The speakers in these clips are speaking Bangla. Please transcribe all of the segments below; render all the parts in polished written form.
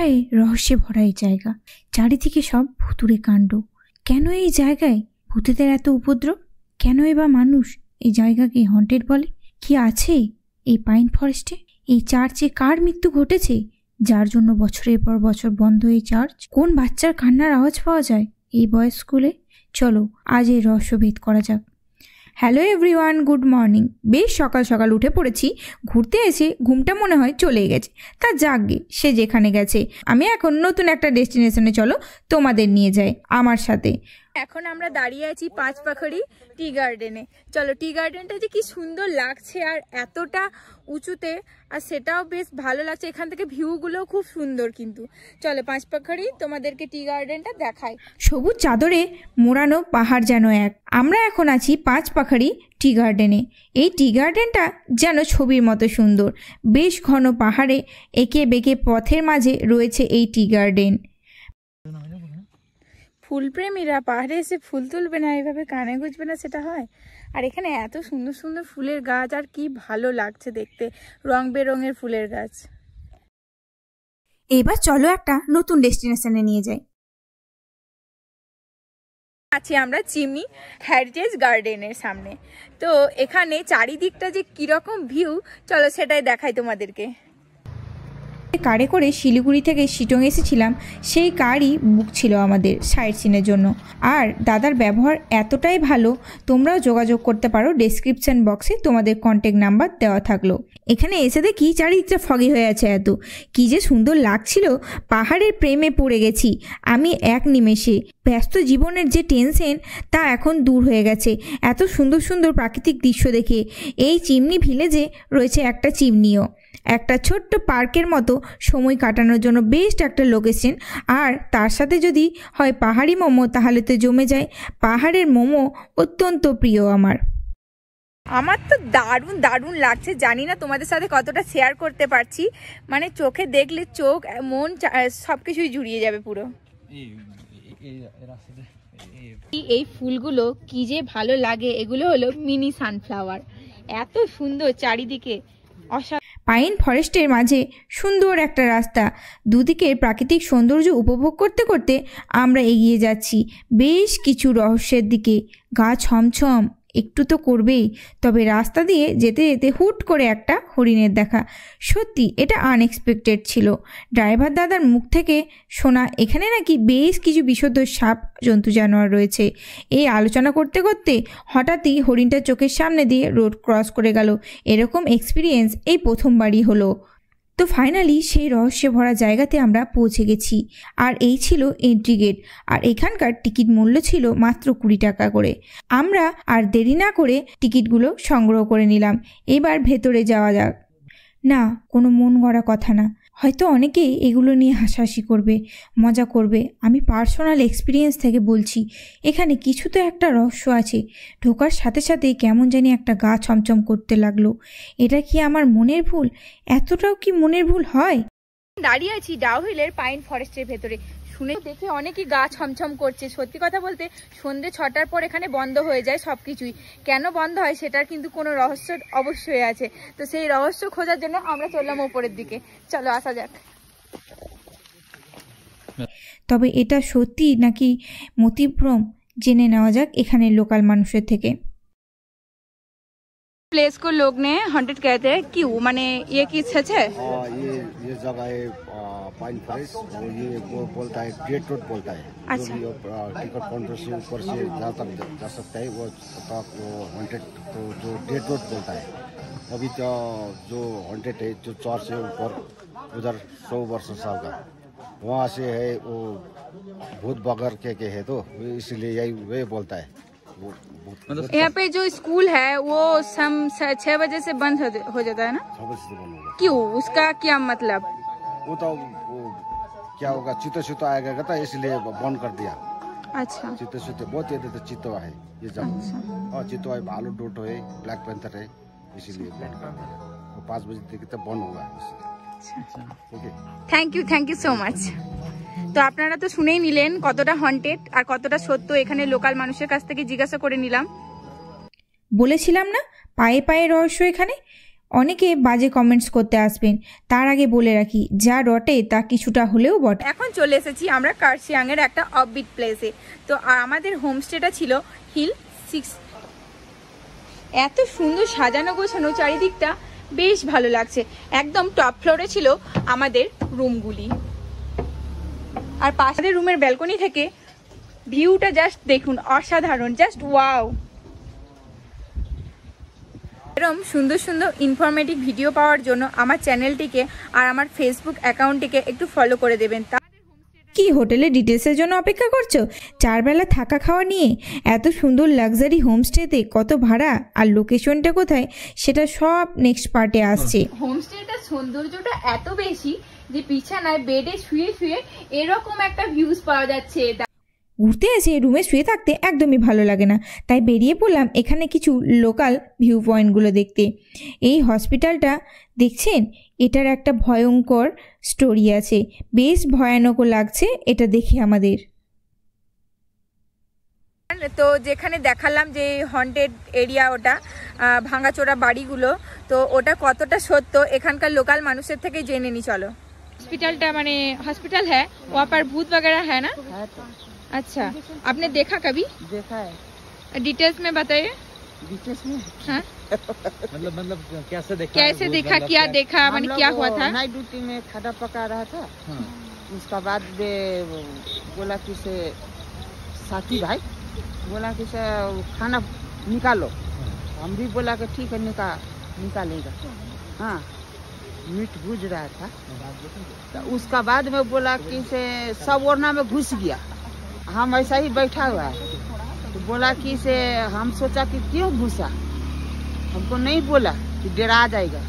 প্রায় রহস্যে ভরা এই জায়গা, চারিদিকে সব ভুতুড়ে কাণ্ড। কেন এই জায়গায় ভূতেদের এত উপদ্রব? কেনই বা মানুষ এই জায়গাকে হন্টেড বলে? কি আছে এই পাইন ফরেস্টে? এই চার্চে কার মৃত্যু ঘটেছে যার জন্য বছরের পর বছর বন্ধ এই চার্চ? কোন বাচ্চার কান্নার আওয়াজ পাওয়া যায় এই বয়েজ স্কুলে? চলো আজ এই রহস্যভেদ করা যাক। Hello everyone, good morning. বেশ সকাল সকাল উঠে পড়েছি। ঘুরতে এসে ঘুমটা মনে হয় চলে গেছে, তা যাকগে, সে যেখানে গেছে। আমি এখন নতুন একটা ডেস্টিনেশনে চলো তোমাদের নিয়ে যাই আমার সাথে। এখন আমরা দাঁড়িয়ে আছি পাঁচপাখাড়ি টি গার্ডেনে। চলো, টি গার্ডেনটা যে কি সুন্দর লাগছে আর এতটা উঁচুতে, আর সেটাও বেশ ভালো লাগছে। এখান থেকে ভিউগুলোও খুব সুন্দর। কিন্তু চলো পাঁচপাখাড়ি তোমাদেরকে টি গার্ডেনটা দেখাই। সবুজ চাদরে মোড়ানো পাহাড় যেন এক। আমরা এখন আছি পাঁচপাখাড়ি টি গার্ডেনে। এই টি গার্ডেনটা যেন ছবির মতো সুন্দর। বেশ ঘন পাহাড়ে এঁকে বেঁকে পথের মাঝে রয়েছে এই টি গার্ডেন। ফুলপ্রেমীরা পাহাড়ে এসে ফুল তুলবে না, এইভাবে কানে গুঁজবে না, সেটা হয়? আর এখানে এত সুন্দর সুন্দর ফুলের গাছ, আর কি ভালো লাগছে দেখতে, রং বেরঙের ফুলের গাছ। এবার চলো একটা নতুন ডেস্টিনেশনে নিয়ে যাই। আছি আমরা চিমনি হেরিটেজ গার্ডেনের সামনে। তো এখানে চারিদিকটা যে কিরকম ভিউ, চলো সেটাই দেখাই তোমাদেরকে। কারে করে শিলিগুড়ি থেকে শিটং এসেছিলাম, সেই কারই বুক ছিল আমাদের সাইট সিনের জন্য। আর দাদার ব্যবহার এতটাই ভালো, তোমরাও যোগাযোগ করতে পারো, ডেসক্রিপশন বক্সে তোমাদের কন্ট্যাক্ট নাম্বার দেওয়া থাকলো। এখানে এসে দেখি চারিদিকটা ফগি হয়ে আছে। এত কি যে সুন্দর লাগছিল, পাহাড়ের প্রেমে পড়ে গেছি আমি এক নিমেষে। ব্যস্ত জীবনের যে টেনশন তা এখন দূর হয়ে গেছে এত সুন্দর সুন্দর প্রাকৃতিক দৃশ্য দেখে। এই চিমনি ভিলেজে রয়েছে একটা চিমনিও, একটা ছোট্ট পার্কের মতো, সময় কাটানোর জন্য বেস্ট একটা লোকেশন। আর তার সাথে যদি হয় পাহাড়ি মোমো, তাহলে তো জমে যায়। পাহাড়ের মোমো অত্যন্ত প্রিয় আমার। আমার তো দারুণ দারুণ লাগছে। জানি না তোমাদের সাথে কতটা শেয়ার করতে পারছি, মানে চোখে দেখলে চোখ মন সব কিছুই জুড়িয়ে যাবে পুরো। এই ফুলগুলো কি যে ভালো লাগে। এগুলো হলো মিনি সানফ্লাওয়ার, এত সুন্দর চারিদিকে। পাইন ফরেস্টের মাঝে সুন্দর একটা রাস্তা, দুদিকের প্রাকৃতিক সৌন্দর্য উপভোগ করতে করতে আমরা এগিয়ে যাচ্ছি বেশ কিছু রহস্যের দিকে। গা ছমছম একটু তো করবেই। তবে রাস্তা দিয়ে যেতে যেতে হুট করে একটা হরিণের দেখা। সত্যি এটা আনএক্সপেক্টেড ছিল। ড্রাইভার দাদার মুখ থেকে শোনা এখানে নাকি বেশ কিছু বিশুদ্ধ সাপ জন্তু জানোয়ার রয়েছে। এই আলোচনা করতে করতে হঠাৎই হরিণটা চোখের সামনে দিয়ে রোড ক্রস করে গেল। এরকম এক্সপিরিয়েন্স এই প্রথমবারই হলো। তো ফাইনালি সেই রহস্যে ভরা জায়গাতে আমরা পৌঁছে গেছি। আর এই ছিল এন্ট্রি গেট। আর এখানকার টিকিট মূল্য ছিল মাত্র 20 টাকা করে। আমরা আর দেরি না করে টিকিটগুলো সংগ্রহ করে নিলাম। এবার ভেতরে যাওয়া যাক। না, কোনো মন গড়া কথা না, হয়তো অনেকেই এগুলো নিয়ে হাসাহাসি করবে, মজা করবে। আমি পার্সোনাল এক্সপিরিয়েন্স থেকে বলছি, এখানে কিছু তো একটা রহস্য আছে। ঢোকার সাথে সাথেই কেমন জানি একটা গা ছমছম করতে লাগলো। এটা কি আমার মনের ভুল? এতটাও কি মনের ভুল হয়? দাঁড়িয়ে আছি ডাউ হিলের পাইন ফরেস্টের ভেতরে। শুনে দেখে অনেকই গা ছমছম করছে। সত্যি কথা বলতে সন্ধ্যে 6টার পর এখানে বন্ধ হয়ে যায় সব কিছুই। কেন বন্ধ হয় সেটার কিন্তু কোনো রহস্য অবশ্যই আছে। তো সেই রহস্য খোঁজার জন্য আমরা চললাম ওপরের দিকে। চলো আসা যাক। তবে এটা সত্যি নাকি মতিভ্রম জেনে নেওয়া যাক এখানে লোকাল মানুষের থেকে। प्लेस को लोग ने हॉन्टेड कहते हैं, क्यों, माने ये की सच है? ये जगह है पाइन फॉरेस्ट, ये वो बोलता है डेड रोड बोलता है। अच्छा। जो टिकट काउंटर से ऊपर से जहाँ तक जा सकता है वो तक वो हॉन्टेड, तो जो डेड रोड बोलता है। अभी तो जो हॉन्टेड है जो चर्च से ऊपर उधर 100 वर्ष साल का, वहाँ से है वो भूत बगर के है, तो इसलिए यही वे बोलता है। यहाँ पे जो स्कूल है वो 6 बजे से बंद हो जाता है ना? 6 बजे से बंद होगा। क्यों, उसका क्या मतलब? वो तो वो क्या होगा, चीतो आएगा था इसलिए बंद कर दिया। अच्छा। चीतो बहुत ये तो चीतो है ये जब। और चीतो है, भालू डोटो है, ब्लैक पैंथर है, इसीलिए बंद कर दिया। 5 बजे तक बंद होगा। Thank you so much. তো আপনারা তো শুনেই নিলেন কতটা হন্টেড আর কতটা সত্য। এখানে লোকাল মানুষের কাছ থেকে জিজ্ঞাসা করে নিলাম। বলেছিলাম না পায়ে পায়ে রহস্য এখানে। অনেকে বাজে কমেন্টস করতে আসবেন, তার আগে বলে রাখি যা রটে তা কিছুটা হলেও বটে। এখন চলে এসেছি আমরা কার্শিয়াংয়ের একটা অফবিট প্লেসে। তো আমাদের হোমস্টেটা ছিল হিল 6। এত সুন্দর সাজানো গোছানো চারিদিকটা, বেশ ভালো লাগছে। একদম টপ ফ্লোরে ছিল আমাদের রুমগুলি, আর পাশের রুমের ব্যালকনি থেকে ভিউটা জাস্ট দেখুন, অসাধারণ, জাস্ট ওয়াও। এরকম সুন্দর সুন্দর ইনফরমেটিভ ভিডিও পাওয়ার জন্য আমার চ্যানেলটিকে আর আমার ফেসবুক অ্যাকাউন্টটিকে একটু ফলো করে দেবেন। কি হোটেলে ডিটেলসের জন্য অপেক্ষা করছো? 4 বেলা থাকা খাওয়া নিয়ে এত সুন্দর লাক্সারি হোমস্টেতে কত ভাড়া আর লোকেশনটা কোথায় সেটা সব নেক্সট পার্টে আসছে। হোমস্টেটার সৌন্দর্যটা এত বেশি যে বিছানায় বেডে শুয়ে শুয়ে এরকম একটা ভিউজ পাওয়া যাচ্ছে। ঘুরতে এসে রুমে শুয়ে থাকতে একদমই ভালো লাগে না, তাই বেরিয়ে পড়লাম এখানে কিছু লোকাল ভিউ পয়েন্টগুলো দেখতে। এই হসপিটালটা দেখছেন, এটার একটা ভয়ঙ্কর স্টোরি আছে, বেশ ভয়ানকও লাগছে এটা দেখে আমাদের। তো যেখানে দেখালাম যে হন্টেড এরিয়া, ওটা ভাঙাচোরা বাড়িগুলো, তো ওটা কতটা সত্য এখানকার লোকাল মানুষের থেকে জেনে নি। চলো। हॉस्पिटलটা মানে हॉस्पिटल है, वहाँ पर भूत वगैरह है ना? है तो। अच्छा, आपने देखा कभी? देखा है। डिटेल्स में बताइए। डिटेल्स में? हाँ। मतलब कैसे देखा क्या देखा, मैंने क्या हुआ था? नाइट ड्यूटी में खाना पका रहा था, उसका बाद बोला कि से साथी भाई बोला कि से खाना निकालो, हम भी बोला कि ठीक है निकालेगा। हाँ, मीट भूज रहा था, तो उसका बाद में बोला कि से सब ओरना में घुस गया, हम ऐसा ही बैठा हुआ है। तो बोला कि से हम सोचा कि क्यों घुसा, हमको नहीं बोला कि डरा जाएगा।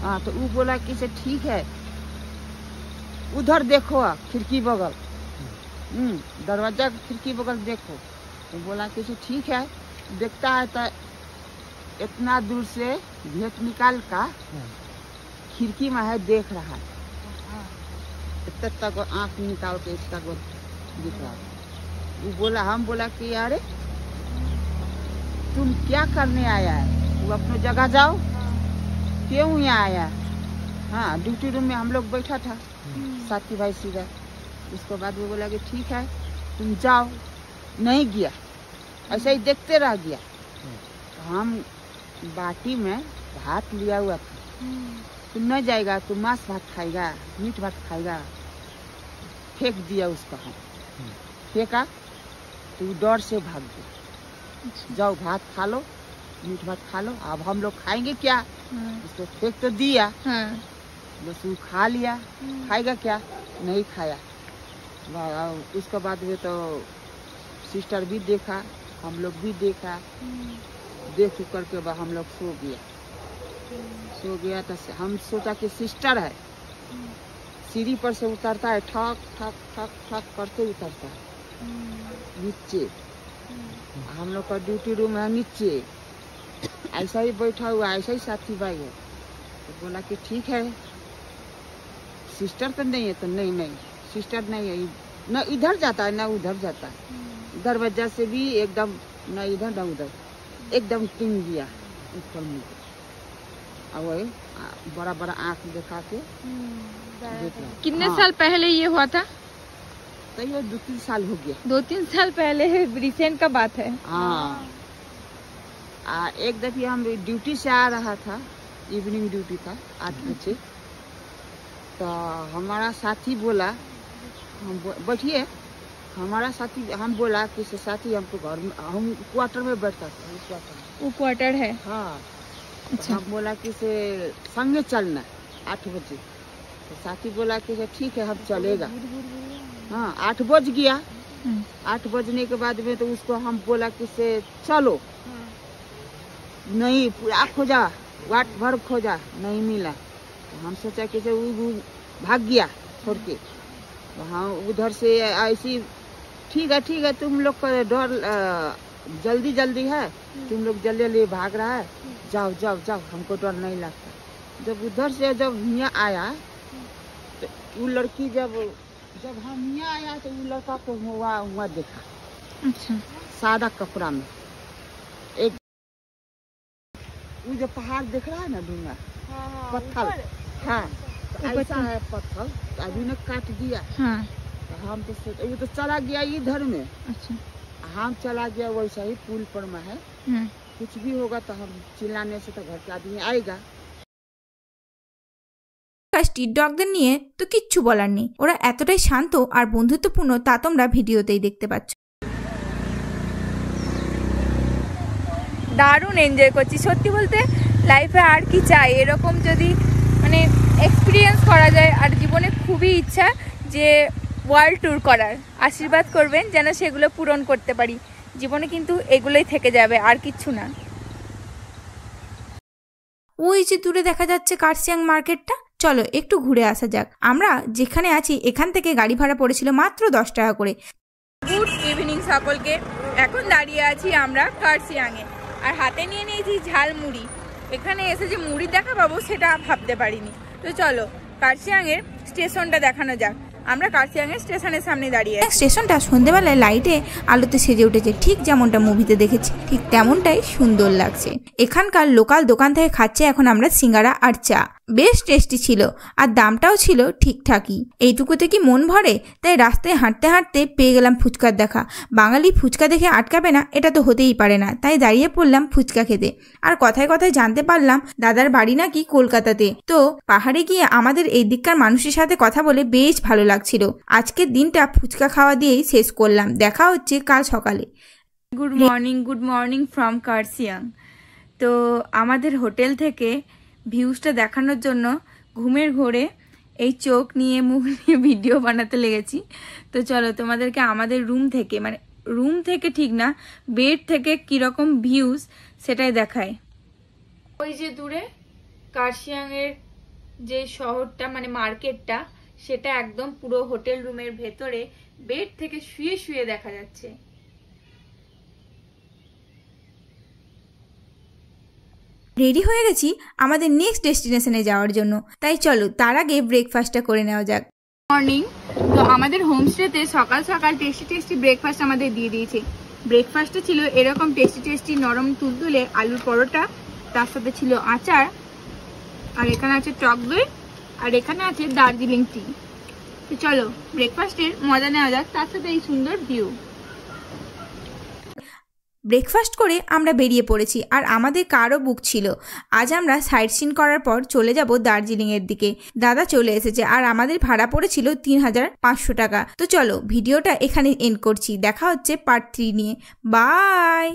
हाँ, तो वो बोला कि से ठीक है उधर देखो खिड़की बगल, दरवाजा खिड़की बगल देखो। तो बोला कि से ठीक है, देखता है तो इतना दूर से भेंट निकाल का खिड़की में है, देख रहा है, इतना तक आँख निकाल के इसका दिख रहा। वो बोला, हम बोला कि अरे तुम क्या करने आया है, वो अपनी जगह जाओ, क्यों यहाँ आया? हाँ, ड्यूटी रूम में हम लोग बैठा था साथी भाई सीधा। उसके बाद वो बोला कि ठीक है तुम जाओ, नहीं गया, ऐसा ही देखते रह गया। हम बाटी में भात लिया हुआ था, तुम न जाएगा, तुम मांस भात खाएगा, मीट भात खाएगा, फेंक दिया उसका। हम फेंका तो डर से भाग गया। जाओ भात खा लो, मीट भात खा लो, अब हम लोग खाएंगे क्या? उसको फेंक तो दिया, बस वो खा लिया, खाएगा क्या? नहीं खाया। उसके बाद में तो सिस्टर भी देखा, हम लोग भी देखा, देख करके हम लोग सो गया। तो हम सोचा कि सिस्टर है, सीढ़ी पर से उतरता है, ठक ठक ठक ठक करते उतरता है नीचे। हम लोग का ड्यूटी रूम है नीचे, ऐसा ही बैठा हुआ, ऐसा ही साथी भाई है। तो बोला कि ठीक है सिस्टर तो नहीं है, तो नहीं सिस्टर नहीं है, न इधर जाता है न उधर जाता है, दरवाजा से भी एकदम न इधर न उधर, एकदम टिंग गया ऊपर में। वही बड़ा बड़ा आँख दिखा के। कितने साल पहले ये हुआ था? तो ये 2-3 साल हो गया। 2-3 साल पहले, रिसेंट का बात है। हाँ, एक दफे हम ड्यूटी से आ रहा था, इवनिंग ड्यूटी था 8 बजे। तो हमारा साथी बोला, हम बैठिए, हमारा साथी हम बोला कि साथी हमको घर में, हम क्वार्टर में बैठता था, वो क्वार्टर है। हाँ, अच्छा। हम बोला कि से संगे चलना 8 बजे। तो साथी बोला कि ठीक है हम चलेगा। हाँ, 8 बज गया। 8 बजने के बाद में तो उसको हम बोला कि से चलो, नहीं पूरा खोजा, वाट भर खोजा, नहीं मिला। तो हम सोचा कि से वो भाग गया छोड़ के। हाँ, उधर से ऐसी ठीक है तुम लोग का डर जल्दी है, तुम लोग जल्दी भाग रहा है, जाओ जाओ जाओ, हमको डर नहीं लगता। जब उधर से जब यहाँ आया तो वो लड़की जब हम यहाँ आया तो वो लड़का को हुआ देखा। अच्छा। सादा कपड़ा में, एक वो जो पहाड़ दिख रहा है ना डूंगा पत्थर, हाँ तो ऐसा है पत्थर, अभी ने काट दिया। हाँ तो हम तो वो तो चला गया इधर में। अच्छा। हम चला गया वैसा ही पुल पर में है। कुछ भी होगा तो हम चिल्लाने से तो घर के आदमी आएगा। স্ট্রিট ডগদের নিয়ে তো কিচ্ছু বলার নেই, ওরা এতটাই শান্ত আর বন্ধুত্বপূর্ণ তা তোমরা ভিডিওতেই দেখতে পাচ্ছ। দারুণ এনজয় করছি সত্যি বলতে। লাইফে আর কি চাই, এরকম যদি মানে এক্সপিরিয়েন্স করা যায়। আর জীবনে খুবই ইচ্ছা যে ওয়ার্ল্ড ট্যুর করার। আশীর্বাদ করবেন যেন সেগুলো পূরণ করতে পারি। জীবনে কিন্তু এগুলোই থেকে যাবে, আর কিচ্ছু না। ওই যে দূরে দেখা যাচ্ছে কার্শিয়াং মার্কেটটা, চলো একটু ঘুরে আসা যাক। আমরা যেখানে আছি এখান থেকে গাড়ি ভাড়া পড়েছিল মাত্র 10 টাকা করে। গুড ইভিনিং সকলকে। এখন দাঁড়িয়ে আছি আমরা কার্শিয়াংয়ে, আর হাতে নিয়ে নিয়েছি ঝালমুড়ি। এখানে এসে যে মুড়ি দেখা পাবো সেটা ভাবতে পারিনি। তো চলো কার্শিয়াংয়ের স্টেশনটা দেখানো যাক। আমরা কার্শিয়াংয়ের স্টেশনের সামনে দাঁড়িয়ে আছি। স্টেশনটা সন্ধ্যেবেলায় লাইটে আলোতে সেজে উঠেছে, ঠিক যেমনটা মুভিতে দেখেছি ঠিক তেমনটাই সুন্দর লাগছে। এখানকার লোকাল দোকান থেকে খাচ্ছে এখন আমরা সিঙ্গারা আর চা, বেশ টেস্টি ছিল আর দামটাও ছিল ঠিকঠাকই। এইটুকুতে কি মন ভরে? তাই রাস্তায় হাঁটতে হাঁটতে পেয়ে গেলাম ফুচকার দেখা। বাঙালি ফুচকা দেখে আটকাবে না এটা তো হতেই পারে না, তাই দাঁড়িয়ে পড়লাম ফুচকা খেতে। আর কথায় কথায় জানতে পারলাম দাদার বাড়ি নাকি কলকাতাতে। তো পাহাড়ে গিয়ে আমাদের এই দিককার মানুষের সাথে কথা বলে বেশ ভালো লাগছিল। আজকের দিনটা ফুচকা খাওয়া দিয়েই শেষ করলাম। দেখা হচ্ছে কাল সকালে। Good morning from Kurseong. তো আমাদের হোটেল থেকে ভিউজটা দেখানোর জন্য ঘুমের ঘোরে এই চোখ নিয়ে মুখ নিয়ে ভিডিও বানাতে লেগেছি। তো চলো তোমাদেরকে আমাদের রুম থেকে ঠিক না, বেড থেকে কিরকম ভিউজ সেটাই দেখায়। ওই যে দূরে কার্শিয়াংয়ের যে শহরটা মানে মার্কেটটা, সেটা একদম পুরো হোটেল রুমের ভেতরে বেড থেকে শুয়ে শুয়ে দেখা যাচ্ছে। রেডি হয়ে গেছি আমাদের নেক্সট ডেস্টিনেশনে যাওয়ার জন্য, তাই চলো তার আগে ব্রেকফাস্টটা করে নেওয়া যাক। মর্নিং। তো আমাদের হোমস্টেতে সকাল সকাল টেস্টি ব্রেকফাস্ট আমাদের দিয়ে দিয়েছে। ব্রেকফাস্টে ছিল এরকম টেস্টি নরম তুলতুলে আলুর পরোটা, তার সাথে ছিল আচার, আর এখানে আছে টক দই, আর এখানে আছে দার্জিলিং টি। তো চলো ব্রেকফাস্টের মজা নেওয়া যাক, তার সাথে এই সুন্দর ভিউ। ব্রেকফাস্ট করে আমরা বেরিয়ে পড়েছি, আর আমাদের কারও বুক ছিল। আজ আমরা সাইট সিন করার পর চলে যাব দার্জিলিংয়ের দিকে। দাদা চলে এসেছে আর আমাদের ভাড়া পড়েছিল 3500 টাকা। তো চলো ভিডিওটা এখানে এন্ড করছি, দেখা হচ্ছে পার্ট 3 নিয়ে। বাই।